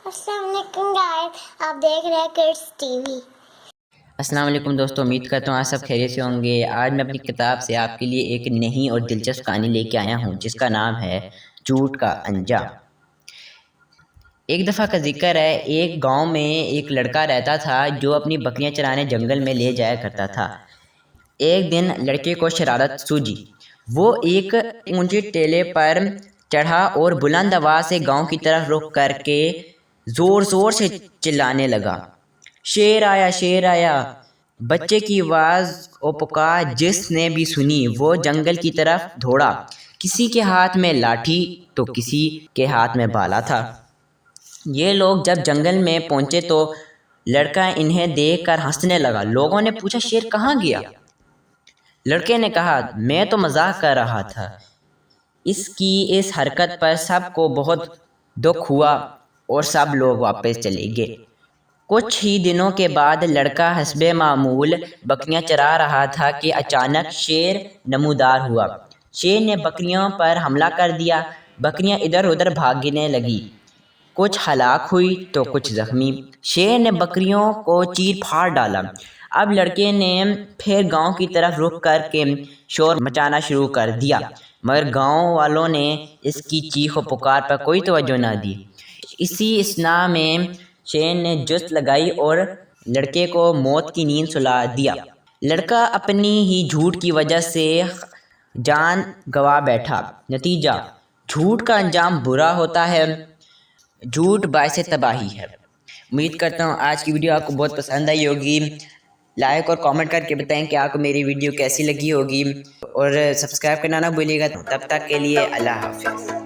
السلام علیکم گائز، آپ دیکھ رہے ہیں کڈس ٹی وی۔ السلام علیکم دوستوں، امید کرتا ہوں آپ سب خیریت سے ہوں گے۔ آج میں اپنی کتاب سے آپ کے لیے ایک نئی اور دلچسپ کہانی لے کے آیا ہوں جس کا نام ہے جھوٹ کا انجام۔ ایک دفعہ کا ذکر ہے، ایک گاؤں میں ایک لڑکا رہتا تھا جو اپنی بکریاں چرانے جنگل میں لے جایا کرتا تھا۔ ایک دن لڑکے کو شرارت سوجی، وہ ایک اونچے ٹیلے پر چڑھا اور بلند آواز سے گاؤں کی طرف رخ کر کے زور زور سے چلانے لگا، شیر آیا شیر آیا۔ بچے کی آواز و پکار جس نے بھی سنی وہ جنگل کی طرف دوڑا۔ کسی کے ہاتھ میں لاٹھی تو کسی کے ہاتھ میں بالا تھا۔ یہ لوگ جب جنگل میں پہنچے تو لڑکا انہیں دیکھ کر ہنسنے لگا۔ لوگوں نے پوچھا، شیر کہاں گیا؟ لڑکے نے کہا، میں تو مذاق کر رہا تھا۔ اس کی اس حرکت پر سب کو بہت دکھ ہوا اور سب لوگ واپس چلے گئے۔ کچھ ہی دنوں کے بعد لڑکا حسب معمول بکریاں چرا رہا تھا کہ اچانک شیر نمودار ہوا۔ شیر نے بکریوں پر حملہ کر دیا۔ بکریاں ادھر ادھر بھاگنے لگی، کچھ ہلاک ہوئی تو کچھ زخمی۔ شیر نے بکریوں کو چیر پھاڑ ڈالا۔ اب لڑکے نے پھر گاؤں کی طرف رخ کر کے شور مچانا شروع کر دیا، مگر گاؤں والوں نے اس کی چیخ و پکار پر کوئی توجہ نہ دی۔ اسی اثناء میں شیر نے جست لگائی اور لڑکے کو موت کی نیند سلا دیا۔ لڑکا اپنی ہی جھوٹ کی وجہ سے جان گنوا بیٹھا۔ نتیجہ، جھوٹ کا انجام برا ہوتا ہے۔ جھوٹ باعث تباہی ہے۔ امید کرتا ہوں آج کی ویڈیو آپ کو بہت پسند آئی ہوگی۔ لائک اور کامنٹ کر کے بتائیں کہ آپ کو میری ویڈیو کیسی لگی ہوگی، اور سبسکرائب کرنا نہ بھولیے گا۔ تب تک کے لیے اللہ حافظ۔